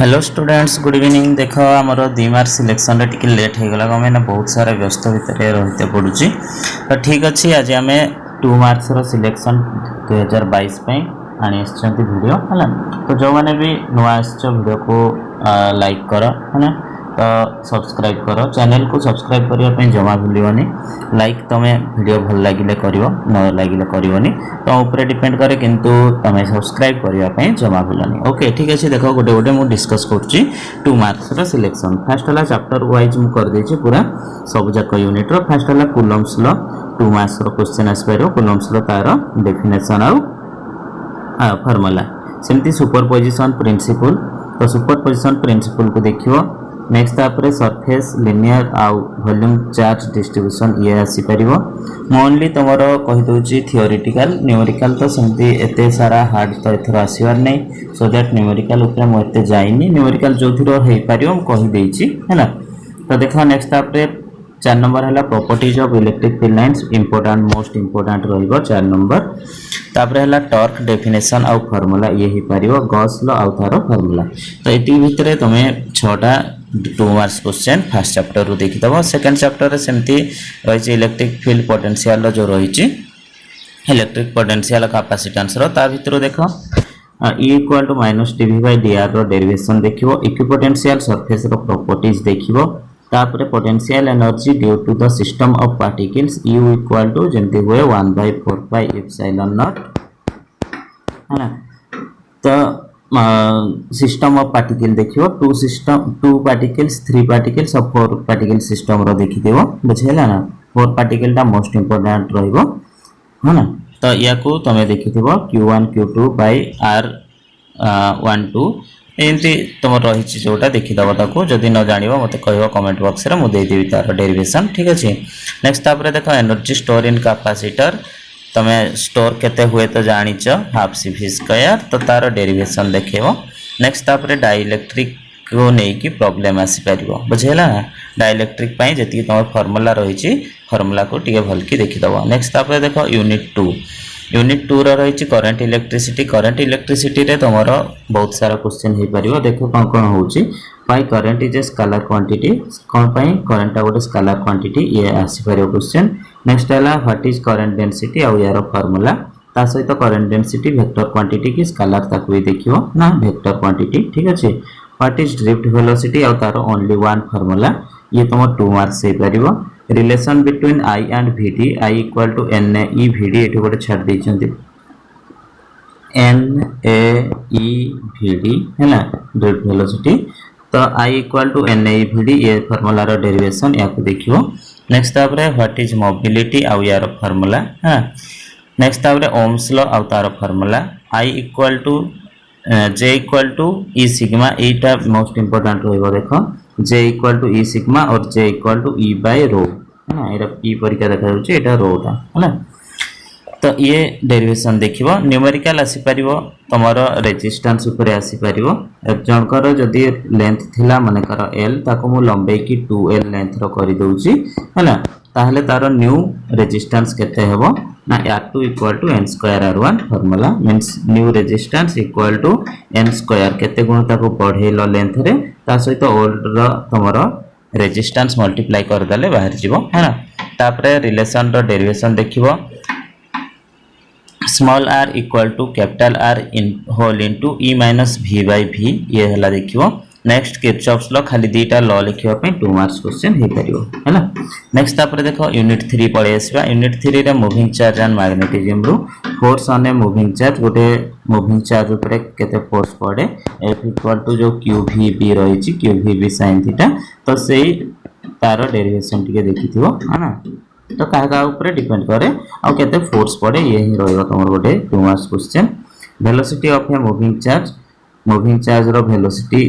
Hello students good evening. देख आमर 2 mark selection रे टिके लेट हो गला कमें बहुत सारा व्यस्त भितर रही पड़ुची। तो ठीक अच्छे आज आम 2 मार्क्स सिलेक्शन 2022 आनी वीडियो है। तो जो मैंने भी नुआ वीडियो को लाइक कर है तो सब्सक्राइब कर चैनल को सब्सक्राइब करने जमा भूलनी। लाइक तुम्हें वीडियो भल लगे कर न लगे करनी तो ऊपर डिपेंड करे किंतु तुम्हें सब्सक्राइब करने जमा भूलनी। ओके ठीक अच्छे देख गोटे गोटे मुझे डिस्कस करुच्ची 2 मार्क्स सिलेक्शन। फास्ट है चैप्टर वाइज मुझे पूरा सब जाक यूनिट फास्ट है कूलम्स लॉ 2 मार्क्स क्वेश्चन आसपार कूलम्स लॉ तार डेफिनेशन आउ फार्मूला सेमती सुपरपोजिशन प्रिंसिपल। तो सुपरपोजिशन प्रिंसिपल को देखियो नेक्स्ट तापर सरफेस लिनियर आउ वॉल्यूम चार्ज डिस्ट्रीब्यूशन ये आसीपर ओनली तुम कहीदे थियोरिटिकल न्यूमेरिकल तो सेमती एते सारा हार्ड तो एथर आसबार नहीं सो दैट न्यूमेरिकल उपरे मुझे जाइनी न्यूमेरिकल जो हो पार कहीदे है। तो देख नेक्स्ट तापर 4 नंबर है properties of electric field lines important most important रहिबो 4 नंबर। तापर है टॉर्क डेफिनेशन आउ फार्मूला ये ही पारिबो गॉस लॉ आउ तार फार्मूला। तो एटी भितर तुम 6टा 2 मार्क्स क्वेश्चन फर्स्ट चैप्टर रू देखिदबो। सेकंड चैप्टर रे सेमती रही इलेक्ट्रिक फील्ड पोटेंशियल जो रही इलेक्ट्रिक पोटेंशियल कैपेसिटेंस रो ता भितर देख E equal to minus dv by dr रो डेरिवेशन देखिबो। इक्विपोटेंशियल सरफेस रो प्रॉपर्टीज देखिबो। तापर potential energy due to the system of particles U equal to जंती हुए 1/4 पाई एप्सिलॉन नॉट है ना। तो सिस्टम ऑफ पार्टिकल देखियो 2 पार्टिकल्स 3 पार्टिकल्स और 4 पार्टिकल सिस्टम रो देखि देबो बुझेला ना। 4 पार्टिकल टा मोस्ट इंपोर्टेंट रहइबो है ना। तो या को तमे देखि देबो Q1 Q2 बाय R12 एमती तुम रही जोटा देखीदब ताको जदि न जान मत कह कमेंट बॉक्स रे मुझे देदेवी तार डेरिवेशन ठीक अच्छे। नेक्स्ट तापर देख एनर्जी स्टोर इन कैपेसिटर तुम स्टोर केते हुए तो जानिच हाफ CV स्क्वायर तो तार डेरिवेशन देखेबो। नेक्स्ट तापर डाइलेक्ट्रिक को लेकिन प्रॉब्लम आसीपर बुझेगा ना। डाइलेक्ट्रिक जी तुम फॉर्मूला रही फॉर्मूला को टी भलकी देखीदब। नेक्स्ट तापर देख यूनिट 2 रही करंट इलेक्ट्रिसिटी रे तुम बहुत सारा क्वेश्चन हो पार। देख कौन कौन होची पाई current is a scalar quantity कौन पाई करंट गोटे स्केलर क्वांटिटी ये आसीपर क्वेश्चन। नेक्स्ट है व्हाट इज करंट डेंसिटी आउ यार फार्मूला ता सहित करंट डेंसिटी वेक्टर क्वांटिटी की स्केलर ताकू भी देखियो ना वेक्टर क्वांटिटी ठीक अच्छे। व्हाट इज ड्रिफ्ट वेलोसिटी आउ तार ओनली वन फार्मूला ये तुम 2 मार्क्स हो पार। Relation between I and VD I equal to NAE VD ये गोटे छाड़ देते NAE VD है ना ड्रिफ्ट वेलोसिटी। तो I equal to NAE VD ये फार्मूला रो डेरिवेशन या देखियो। नेक्स्ट तापर व्हाट इज मोबिलिटी आउ यार फार्मूला हाँ। नेक्स्ट तापर ओम्स लॉ आउ तार formula I equal to J equal to E sigma एटा मोस्ट इंपोर्टेंट रहिबो। देखो J equal to E sigma और J equal to E by rho है ना। एटा P परीक्षा देखा जाउची एटा रोटा है ना। तो ये डेरिवेशन देखिबो। न्यूमेरिकल आसी परिबो तमरो रेजिस्टेंस ऊपर आसी परिबो। जनकर जदी लेंथ थिला माने कर L ताको मु लंबे की 2L लेंथ रो करि दउची है ना। ताहले तारो न्यू रेजिस्टेंस केते हेबो ना R2 equal to n square R1 formula means new resistance equal to n square केते गुण ताको बढ़ेलो लेंथ रे ता सहित ओल्ड रो तमरो रेजिस्टेंस मल्टीप्लाई कर दले बाहर जीवो है ना। तापरे रिलेशन रो डेरिवेशन देखिबो small r equal to capital R in whole into E minus V by V ये हला देखिबो। नेक्स्ट किरचॉफ्स लॉ खाली 2टा लॉ लिखिबा पे 2 मार्क्स क्वेश्चन हे परियो है ना। नेक्स्ट तापर देखो यूनिट 3 पळे आसीबा। यूनिट 3 रे मूविंग चार्ज एंड मैग्नेटिज्म रो force on a moving charge गोटे मूविंग चार्ज ऊपर केते फोर्स पड़े F इक्वल टू जो QVB रही QVB sin थीटा तो सेही तार डेरिवेशन टिके देखिथिबो है ना। तो का ऊपर डिपेंड करे आ केते फोर्स पड़े ये ही रहइबो तमर गोटे 2 marks question. Velocity of a moving charge रो वेलोसिटी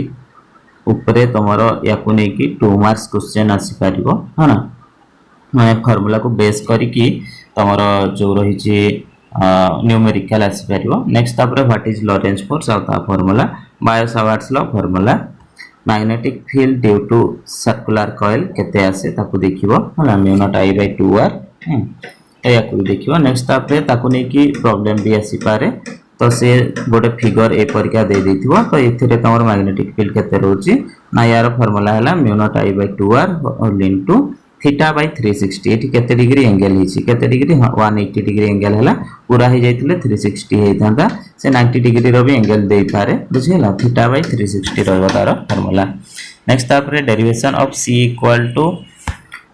ऊपर तुमर या को लेकिन 2 मार्क्स क्वेश्चन आसी पारिबो है ना। मैं फार्मूला को बेस करिकी तुमर जो रही न्यूमेरिकल आसी पारिबो। नेक्स्ट तापर व्हाट इज लॉरेंज फोर्स आउ ता formula Biot Savart's law formula magnetic field due to circular coil केते आसे ताको देखिबो है ना mu naught I bye 2R या को देखिबो। नेक्स्ट तापर ताको लेकिन प्रॉब्लम भी आसी पारे तो सी गोटे फिगर ए परिका दे देथिबो तो एथिरे तमर मैग्नेटिक फील्ड केते रहउची ना यार फार्मूला हला mu naught I by 2r whole into theta by 360 एठी केते डिग्री एंगल हिची केते डिग्री 180 डिग्री एंगल हला पूरा हे जाइतिले 360 हे थांदा से 90 डिग्री रो भी एंगल देई पारे बुझिला थीटा बाय 360 रहबो तार फार्मूला। नेक्स्ट तापरे derivation of c equal to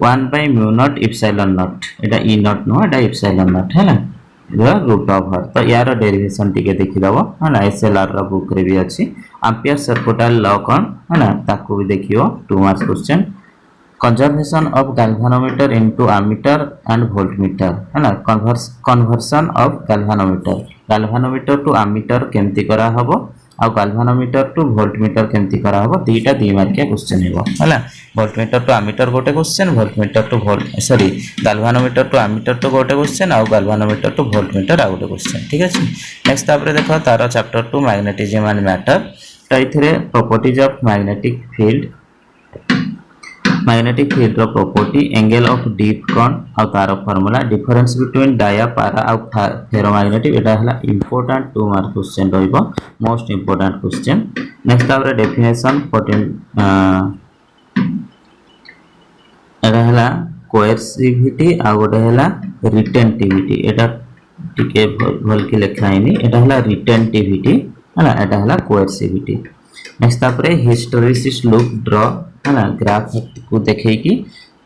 1 by mu naught epsilon naught एटा e नॉट नो एटा एप्सिलॉन नॉट हैला रूट ओवर तो यार डेरिवेशन टिके देखि दबो हना एसएलआर रा बुक रे भी अछि एम्पियर सर्किटल लॉ कोन हना ताको भी देखियो 2 marks question conservation of galvanometer into ammeter and voltmeter हना conversion of galvanometer to ammeter केमती करा हबो आ गैल्वेनोमीटर टू वोल्टमीटर केमती करा हबो दीटा 2 मार्किया क्वेश्चन हेबो हला वोल्टमीटर टू एमीटर गोटे question voltmeter to galvanometer to ammeter to गोटे क्वेश्चन आ गैल्वेनोमीटर टू वोल्टमीटर आ गोटे क्वेश्चन ठीक अछि। नेक्स्ट तापर देखो तार चैप्टर 2 मैग्नेटिज्म एंड मैटर तो इथिरे प्रॉपर्टीज ऑफ मैग्नेटिक फील्ड रो प्रॉपर्टी एंगल ऑफ डीप कण आ तार फार्मूला डिफरेंस बिटवीन डाया पारा आ फेरोमैग्नेटिक एटा हला इंपोर्टेंट 2 मार्क क्वेश्चन रहइबो मोस्ट इंपोर्टेंट क्वेश्चन। नेक्स्ट तापर डेफिनेशन एटा हला कोएर्सिविटी आ गोटे हला रिटेंटिविटी एटा टिके भल के लेखाइनी एटा हला रिटेंटिविटी हला एटा हला कोएर्सिविटी। नेक्स्ट तापर हिस्टोरिसिस लुक ड्रॉ हला ग्राफ को देखै कि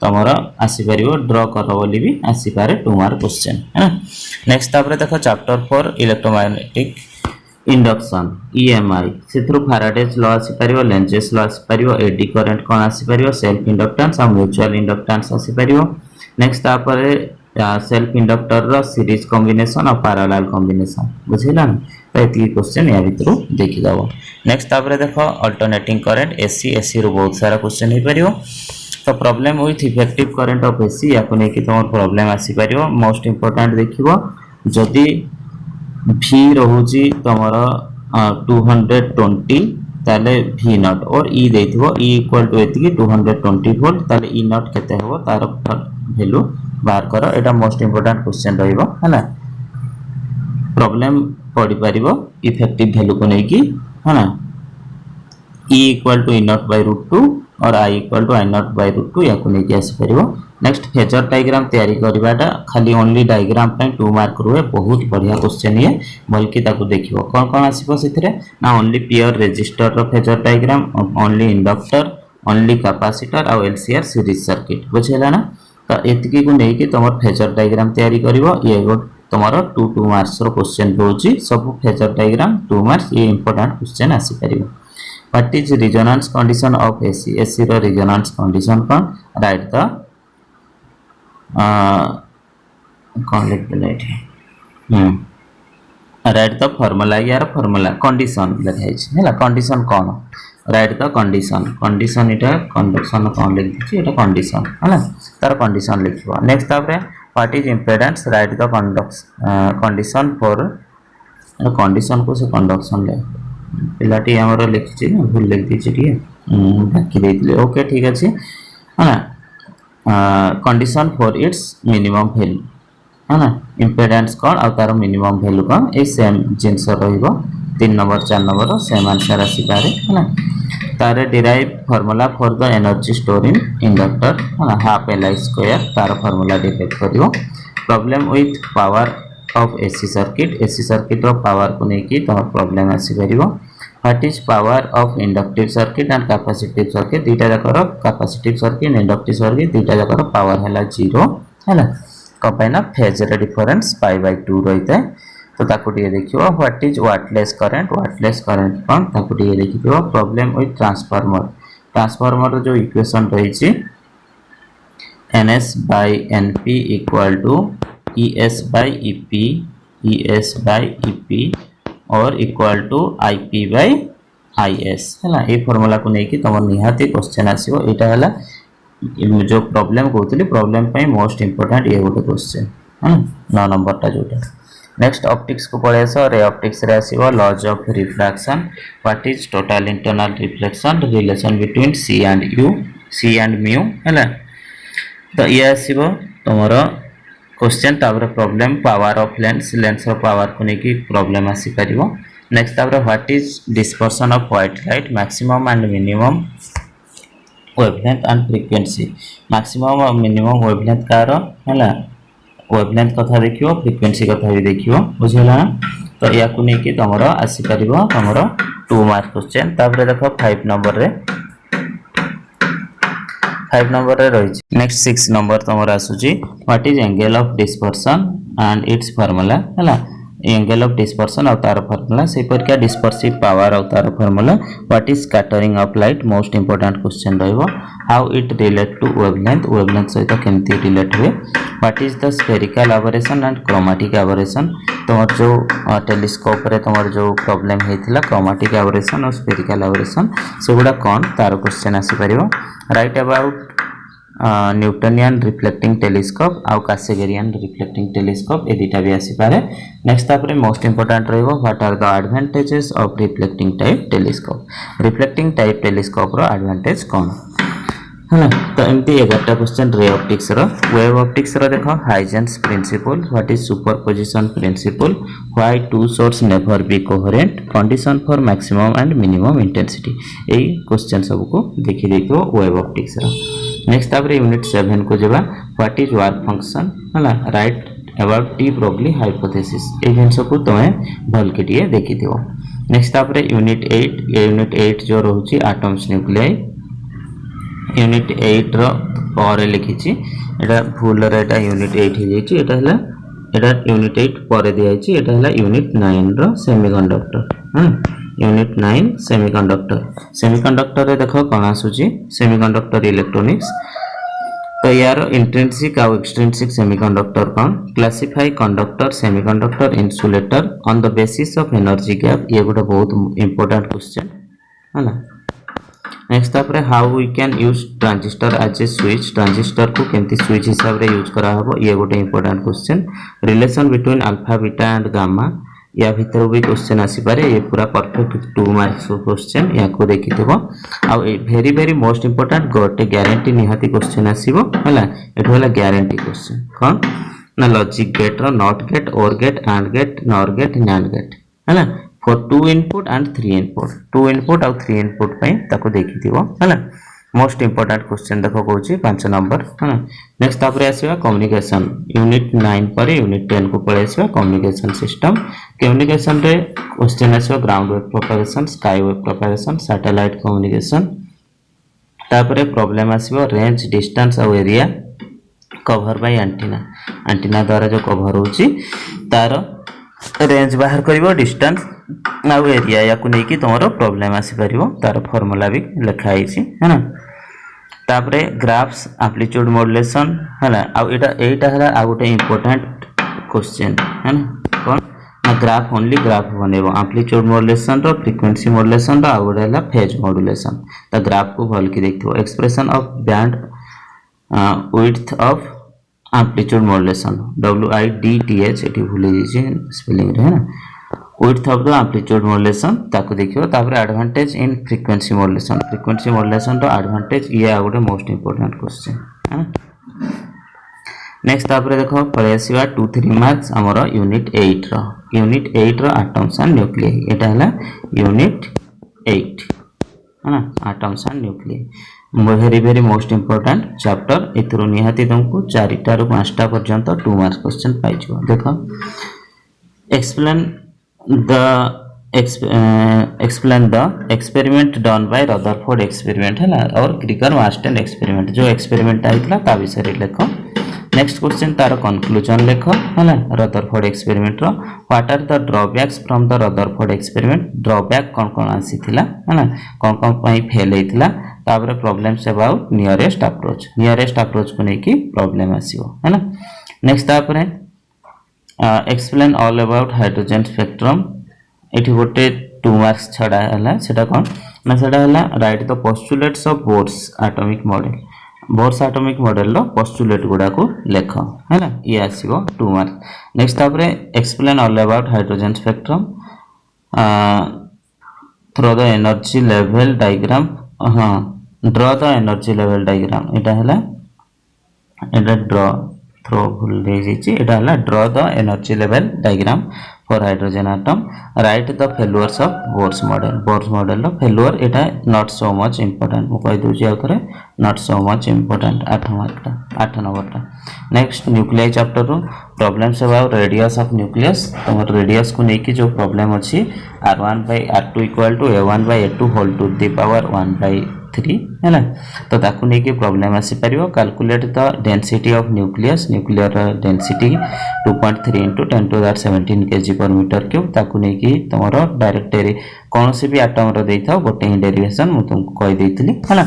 तमरा आसी परिबो ड्रॉ कर बोली भी आसी पारे 2 मार्क क्वेश्चन है। नेक्स्ट तापर देखो चैप्टर 4 इलेक्ट्रोमैग्नेटिक इंडक्शन ईएमआई सेथरु फैराडेज लॉ आसी परिबो लेंजेस लॉ आसी परिबो एडी करंट कोन आसी परिबो सेल्फ इंडक्टेंस आ म्यूचुअल इंडक्टेंस आसी परिबो। नेक्स्ट तापर सेल्फ इंडक्टर रो सीरीज कॉम्बिनेशन और पैरेलल कॉम्बिनेशन बुझिला तो एती क्वेश्चन या भितरु देखि जाबो। नेक्स्ट तापर देखो अल्टरनेटिंग करंट एसी रो बहुत सारा क्वेश्चन हे परियो तो problem with effective current of AC या को नै कि तमर प्रॉब्लम आसी परियो मोस्ट इंपोर्टेंट देखिबो जदी v रहउची तमर 220 ताले v नॉट और e देथिबो e इक्वल टू एति 220 वोल्ट ताले e नॉट केते होबो तार वैल्यू बाहर करो एटा मोस्ट इंपोर्टेंट क्वेश्चन रहइबो हैना प्रॉब्लम पड़ी परिबो इफेक्टिव वैल्यू को नै कि हैना e equal to e naught by √2 और i equal to i naught by √2 या को नै कि आसी परिबो। नेक्स्ट फेजर डायग्राम तयारी करबाटा खाली ओनली डायग्राम पे 2 मार्क रुए बहुत बढ़िया क्वेश्चन ये बल्कि ताको देखिबो कोन कोन आसीबो सेथिरे ना ओनली प्योर रेजिस्टर रो phasor diagram only inductor only capacitor और एलसीआर सीरीज सर्किट बुझेला ना तो एतिकी को नै कि तमर फेजर डायग्राम तयारी करिवो ये तमरो 2 मार्क्स रो क्वेश्चन होची सब फेजर डायग्राम 2 मार्क्स ये इंपोर्टेंट क्वेश्चन आसी परिबो। What is resonance condition of AC AC रो रेजोनेंस कंडीशन कोन राइट द कौन लिख देले एठी राइट द फार्मूला यार फार्मूला कंडीशन लिखाइ छै हैला कंडीशन कोन राइट द कंडीशन इटा कंडक्शन कोन लिख दिछि एटा कंडीशन हैला तार कंडीशन लिखबो। नेक्स्ट तापरे what is impedance write the condition for condition को से कंडक्शन ले पिलाटी हमरो लिखछि भूल लिख दिछि ठीक बाकी देथिले ओके ठीक अछि हैला condition for its minimum value है ना इम्पीडेंस कोन आ तार मिनिमम वैल्यू कोन ए सेम जिंस रहइबो 3 नंबर 4 नंबर सेम आंसर आसी पारे है ना तार derive formula for the energy store in inductor है ना हाफ Li स्क्वायर तार फार्मूला डिराइव करिवो। Problem with power of AC circuit रो पावर को नै कि तोर प्रॉब्लम आसी परिवो। What is power of inductive circuit and capacitive circuit दीटा जकर कैपेसिटिव सर्किट इंडक्टिव सर्किट दीटा जकर पावर हला 0 हैला कंपाइना फेज रे डिफरेंस π/2 रहिते तो ताको टिके देखियो व्हाट इज वाटलेस करंट कोन ताको टिके देखियो। प्रॉब्लम विथ ट्रांसफार्मर जो इक्वेशन रही छि ns/np = ES/EP और इक्वल टू IP/IS हैला ए फार्मूला को नै कि तमर निहाती क्वेश्चन आसीबो एटा हला जो प्रॉब्लम कहतली प्रॉब्लम पे मोस्ट इंपोर्टेंट ये गोटे क्वेश्चन है 9 नंबर टा जोटा। नेक्स्ट ऑप्टिक्स को पढ़े सो रे ऑप्टिक्स रे आसीबो laws of refraction what is total internal reflection relation between C and mu हैला तो ये आसीबो तमरो क्वेश्चन तापर problem power of lens power को लेकिन प्रॉब्लम आसी परिवो। नेक्स्ट तापर what is dispersion of white light maximum and minimum wavelength and frequency. Maximum और मिनिमम वेवलेंथ कार है वेवलेंथ कथा देखियो फ्रीक्वेंसी कथा भी देखियो बुझिला। तो या को लेकिन तुमर आसी परिवो तुमर 2 मार्क क्वेश्चन। तापर देखो 5 नंबर रे 5 नंबर रे रही। नेक्स्ट 6 नंबर तुमर आसुची what is angle of dispersion and its formula है। एंगल ऑफ डिस्पर्शन और तार फार्मूला से परिका डिस्पर्सिव पावर और तार formula. What is scattering of light most important question रहइबो। How it relate to wavelength सहित केमती रिलेट हुए। What is the spherical aberration and chromatic aberration. तुमर जो टेलीस्कोप रे तुमर जो प्रॉब्लम हेतिला क्रोमैटिक एबरेशन और स्फेरिकल एबरेशन सेगुडा कोन तार क्वेश्चन आसी परिबो। Write about Newtonian reflecting telescope आउ कासेगेरियन रिफ्लेक्टिंग टेलीस्कोप ए दुटा भी आसी पारे। नेक्स्ट तापर मोस्ट इंपोर्टेंट रहइबो what are the advantages of reflecting type telescope. Reflecting type telescope रो एडवांटेज कोन है। तो एमती 11टा क्वेश्चन रे ऑप्टिक्स रो। वेव ऑप्टिक्स रो देखो Huygens principle. What is superposition principle. Why two source never be coherent. Condition for maximum and minimum intensity. एई क्वेश्चन सब को देखि देखो वेव ऑप्टिक्स रो। नेक्स्ट तापर यूनिट 7 को जेबा व्हाट इज वर्क फंक्शन हला। Write about de Broglie hypothesis ए जिंस को तमे भल के दिए देखि दियो। नेक्स्ट तापर यूनिट 8 यूनिट 8 जो रहउची एटम्स न्यूक्लियाई। यूनिट 8 रो पर लिखिची एटा भूल रे एटा यूनिट 8 हे जेची एटा हला एटा यूनिट 8 पर दिया छी एटा हला यूनिट 9 रो सेमीकंडक्टर। यूनिट 9 सेमीकंडक्टर रे देखो कोन आसुची सेमीकंडक्टर इलेक्ट्रॉनिक्स। तो यार इंट्रिंसिक और एक्सट्रिंसिक सेमीकंडक्टर कौन। Classify conductor semiconductor insulator on the basis of energy gap. ये गोटे बहुत इंपोर्टेंट क्वेश्चन है ना। नेक्स्ट तापर how we can use transistor as a switch. Transistor को केमती स्विच हिसाब रे यूज करा हबो ये गोटे important question. Relation between alpha beta and gamma या भीतर भी क्वेश्चन आसी पारे। ये पूरा परफेक्ट 2 मार्क्स क्वेश्चन या को देखिथिबो। आ वेरी वेरी मोस्ट इंपोर्टेंट गोटे गारंटी निहाती क्वेश्चन आसीबो हला। एठो हला गारंटी क्वेश्चन कोन ना लॉजिक गेट रो not gate or gate and gate nor gate nand gate हला। For 2 input and 3 input 2 input और 3 इनपुट पई ताको देखिथिबो हला। मोस्ट इंपोर्टेंट क्वेश्चन देखो कहूची 5 नंबर है। नेक्स्ट तापर आसीबा कम्युनिकेशन यूनिट 9 पर यूनिट 10 को पळे आसीबा कम्युनिकेशन सिस्टम। कम्युनिकेशन रे क्वेश्चन आसीबा ground wave propagation sky wave propagation satellite communication. तापर प्रॉब्लम आसीबा रेंज डिस्टेंस और area cover by antenna. Antenna द्वारा जो कवर होची तार रेंज बाहर करिवो डिस्टेंस ना एरिया या को नेकी तमरो प्रॉब्लम आसी परिवो तार फार्मूला भी लिखा आइछि है ना। तापरे ग्राफ्स एम्पलीट्यूड मॉड्यूलेशन हला। आ एटा हला आ गोटे इंपोर्टेंट क्वेश्चन है ना। कोन ना ग्राफ ओनली ग्राफ बनेबो एम्पलीट्यूड मॉड्यूलेशन रो फ्रीक्वेंसी मॉड्यूलेशन रो आ गोटे हला फेज मॉड्यूलेशन। त ग्राफ को भल के देखियो expression of band width of amplitude modulation WIDTH एटी भूली दीजिए स्पेलिंग रे है ना। Width of the amplitude modulation ताको देखियो। तापर एडवांटेज इन फ्रीक्वेंसी मॉड्यूलेशन रो एडवांटेज ये आ गोटे मोस्ट इंपोर्टेंट क्वेश्चन है। नेक्स्ट तापर देखो पळे आसीबा 2-3 मार्क्स हमरो यूनिट 8 रो एटम्स एंड न्यूक्लियाई। एटा हला यूनिट 8 है ना atoms and nuclei. Very very most important chapter एथरो निहाती तुमको 4टा रु 5टा पर्यंत 2 मार्क्स क्वेश्चन पाइ छियो। देखो explain the experiment done by Rutherford experiment है ना और क्रिगर-मार्टेन एक्सपेरिमेंट जो एक्सपेरिमेंट आइतला ता विषय रे लेखो। नेक्स्ट क्वेश्चन तार कंक्लूजन लेखो है ना रदरफोर्ड एक्सपेरिमेंट रो। What are the drawbacks from the Rutherford experiment. Drawback कोन कोन आसीथिला है ना कोन कोन पई फेल हेतिला। तापर प्रॉब्लम्स अबाउट नियरेस्ट अप्रोच को नेकी प्रॉब्लम आसीबो है ना। नेक्स्ट तापर explain all about hydrogen spectrum. एठी गोटे 2 मार्क्स छडा हला सेटा कोन ना सेटा हला write the postulates of Bohr's atomic model लो पोस्टुलेट गुडा को लेख है ना ये आसीबो 2 मार्क्स। नेक्स्ट तापर explain all about hydrogen spectrum through the energy level diagram. Draw the energy level diagram एटा हला एटा ड्रॉ थ्रो भूल एटा draw the energy level diagram for hydrogen atom write the failures of Bohr's model रो failure एटा not so much important मु कहि दोची आउथरे not so much important 8 number next nuclei chapter रो problems about radius of nucleus तमर radius को नेकी जो problem अछि r1/r2 equal to a1/a2 whole to the power 1/3 है तो ताकू नेकी प्रॉब्लम आसी परियो calculate the density of nuclear density 2.3 into 10 to the 17 kg per meter cube ताकू नेकी तमरो डायरेक्ट कौन से भी एटम रो देइथाओ गोटे ही डेरिवेशन मु तुमको कहि देइथिली है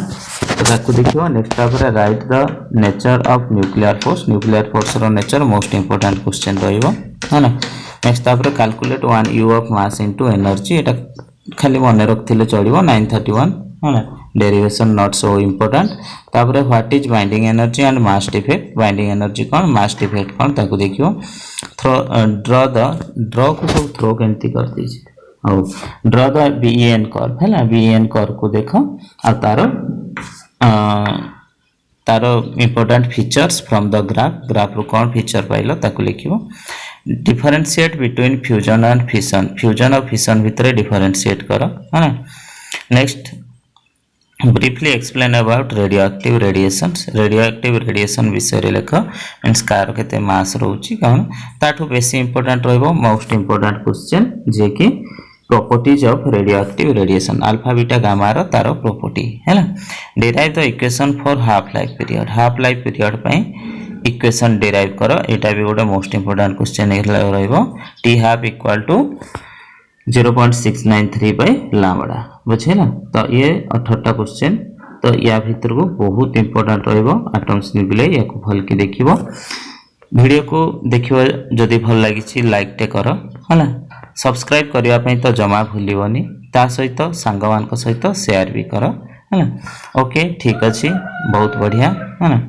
तो ताकू देखियो नेक्स्ट तापर right the nature of nuclear force रो नेचर मोस्ट इंपोर्टेंट क्वेश्चन रहिबो है नेक्स्ट तापर calculate 1 u of mass into energy एटा खाली मन रखथिले चलिबो 931 है डेरिवेशन नॉट सो इंपोर्टेंट तापर what is binding energy and mass defect binding energy कौन मास डिफेक्ट कौन ताकू देखियो थ्रो ड्रॉ को सब थ्रो केमती कर दीजिए और ड्रॉ द बीएन कर्व है ना बीएन कर्व को देखो और तारो important features from the graph रो कौन फीचर पाइलो ताकू लिखिबो differentiate between fusion and fusion और फिशन भितर डिफरेंशिएट करो है ना next briefly explain about radioactive radiation विषय रे लेख मींस कार केते मास रहउची कौन ताठू बेसी इंपोर्टेंट रहबो मोस्ट इंपोर्टेंट क्वेश्चन जे कि properties of radioactive radiation alpha beta gamma रो तारो प्रॉपर्टी हैला derive the equation for half life period पई इक्वेशन डिराइव करो एटा भी गोटे मोस्ट इंपोर्टेंट क्वेश्चन रहइबो T half equal to 0.693 by lambda बुझे ना तो ये 18टा क्वेश्चन तो या भीतर को बहुत इंपोर्टेंट रहइबो एटम्स न्यूक्लियाई या को भल के देखिबो वीडियो को देखिबो जदी भल लागि छि लाइक टे करो हला सब्सक्राइब करिया पई तो जमा भूलिबोनी ता सहित संगवान को सहित शेयर भी करो हला ओके ठीक अछि बहुत बढ़िया है ना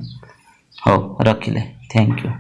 हो रखिले थैंक यू।